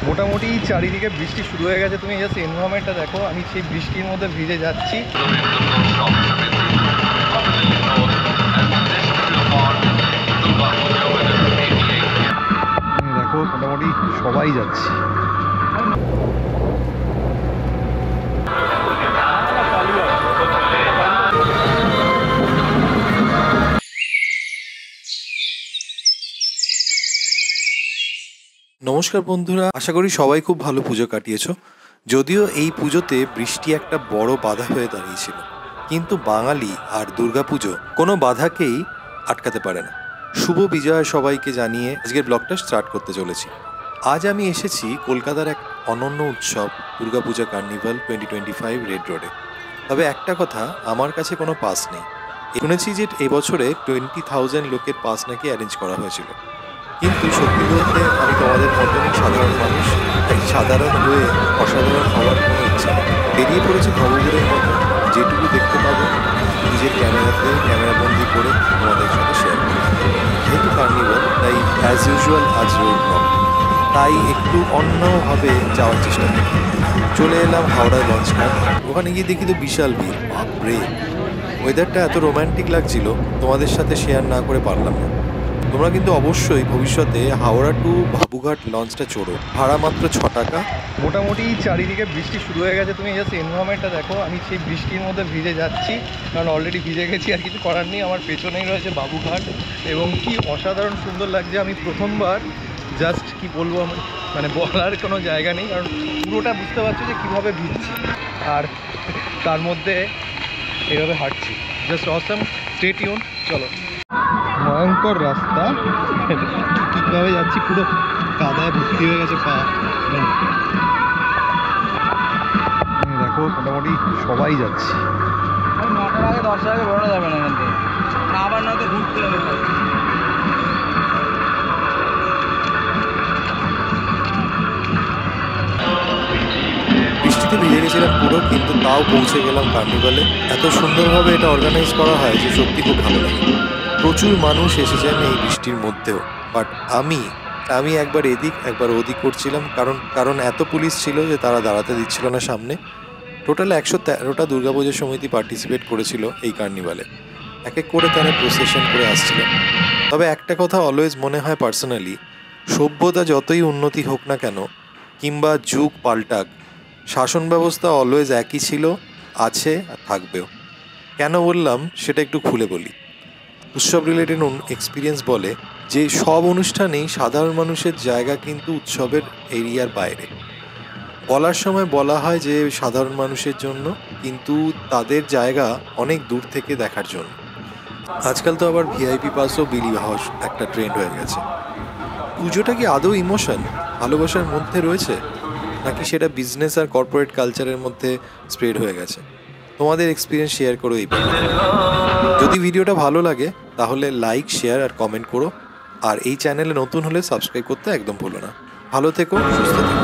মোটামুটি চারিদিকে বৃষ্টি শুরু হয়ে গেছে। তুমি জাস্ট এনভায়রনমেন্টটা দেখো, আমি সেই বৃষ্টির মধ্যে ভিজে যাচ্ছি। দেখো মোটামুটি সবাই যাচ্ছে। নমস্কার বন্ধুরা, আশা করি সবাই খুব ভালো পুজো কাটিয়েছো। যদিও এই পুজোতে বৃষ্টি একটা বড় বাধা হয়ে দাঁড়িয়েছিল, কিন্তু বাঙালি আর দুর্গাপুজো কোনো বাধাকেই আটকাতে পারে না। শুভ বিজয়া সবাইকে জানিয়ে আজকের ব্লগটা স্টার্ট করতে চলেছি। আজ আমি এসেছি কলকাতার এক অনন্য উৎসব দুর্গাপূজা কার্নিভাল 2025 রেড রোডে। তবে একটা কথা, আমার কাছে কোনো পাস নেই। শুনেছি যে এবছরে 20,000 লোকের পাস নাকি অ্যারেঞ্জ করা হয়েছিল, কিন্তু সত্যি বলতে আমি তোমাদের মতনই সাধারণ মানুষ, তাই সাধারণ হয়ে অসাধারণ হওয়ার কোনো ইচ্ছা নেই। বেরিয়ে পড়েছি খবরগুলোর মতো, যেটুকু দেখতে পাবো নিজের ক্যামেরাবন্দি করে তোমাদের সাথে শেয়ার করি। যেহেতু কার্নিভাল, তাই অ্যাজ ইউজুয়াল আজ রোড ব্লগ, তাই একটু অন্যভাবে যাওয়ার চেষ্টা করি। চলে এলাম হাওড়ায় লঞ্চঘাট। ওখানে গিয়ে দেখি তো বিশাল ভিড়। বাপরে, ওয়েদারটা এত রোম্যান্টিক লাগছিল, তোমাদের সাথে শেয়ার না করে পারলাম না। তোমরা কিন্তু অবশ্যই ভবিষ্যতে হাওড়া টু বাবুঘাট লঞ্চটা চড়ো, ভাড়া মাত্র 6 টাকা। মোটামুটি চারিদিকে বৃষ্টি শুরু হয়ে গেছে। তুমি জাস্ট এনভায়রনমেন্টটা দেখো, আমি সেই বৃষ্টির মধ্যে ভিজে যাচ্ছি, কারণ অলরেডি ভিজে গেছি। আর কিছু করার নেই। আমার পেছনেই রয়েছে বাবুঘাট, এবং কি অসাধারণ সুন্দর লাগছে। আমি প্রথমবার জাস্ট কি বলবো, মানে বলার কোনো জায়গা নেই, কারণ পুরোটা বুঝতে পারছো যে কীভাবে ভিজছি আর তার মধ্যে এইভাবে হাঁটছি। Just awesome. Stay tune. চলো। ভয়ঙ্কর রাস্তা, ঠিকভাবে যাচ্ছি, পুরো কাদায় ভর্তি হয়ে গেছে পা। দেখো মোটামুটি সবাই যাচ্ছে। 9টার আগে 10টার আগে বেরোনো যাবে না এখান থেকে, আবার নয়তো ঘুরতে হবে। বৃষ্টিতে ভিজে গেছিলাম পুরো, কিন্তু তাও পৌঁছে গেলাম কার্নিভালে। এত সুন্দরভাবে এটা অর্গানাইজ করা হয় যে সত্যি খুব ভালো লাগে। প্রচুর মানুষ এসেছেন এই বৃষ্টির মধ্যেও, বাট আমি একবার এদিক একবার ওদিক করছিলাম, কারণ এত পুলিশ ছিল যে তারা দাঁড়াতে দিচ্ছিল না সামনে। টোটাল 113টা দুর্গাপুজো সমিতি পার্টিসিপেট করেছিল এই কার্নিভালে। এক এক করে তারা প্রসেশন করে আসছিল। তবে একটা কথা অলওয়েজ মনে হয় পার্সোনালি, সভ্যতা যতই উন্নতি হোক না কেন, কিংবা যুগ পাল্টাক, শাসন ব্যবস্থা অলওয়েজ একই ছিল, আছে আর থাকবেও। কেন বললাম সেটা একটু খুলে বলি। উৎসব রিলেটেড এক্সপিরিয়েন্স বলে যে সব অনুষ্ঠানেই সাধারণ মানুষের জায়গা কিন্তু উৎসবের এরিয়ার বাইরে। বলার সময় বলা হয় যে সাধারণ মানুষের জন্য, কিন্তু তাদের জায়গা অনেক দূর থেকে দেখার জন্য। আজকাল তো আবার ভিআইপি পাসও বিলি হওয়া একটা ট্রেন্ড হয়ে গেছে। পুজোটা কি আদৌ ইমোশন, ভালোবাসার মধ্যে রয়েছে, নাকি সেটা বিজনেস আর কর্পোরেট কালচারের মধ্যে স্প্রেড হয়ে গেছে? তোমাদের এক্সপিরিয়েন্স শেয়ার করো এই ব্যাপারে। যদি ভিডিওটা ভালো লাগে তাহলে লাইক, শেয়ার আর কমেন্ট করো। আর এই চ্যানেলে নতুন হলে সাবস্ক্রাইব করতে একদম ভুলো না। ভালো থেকো, সুস্থ থেকো।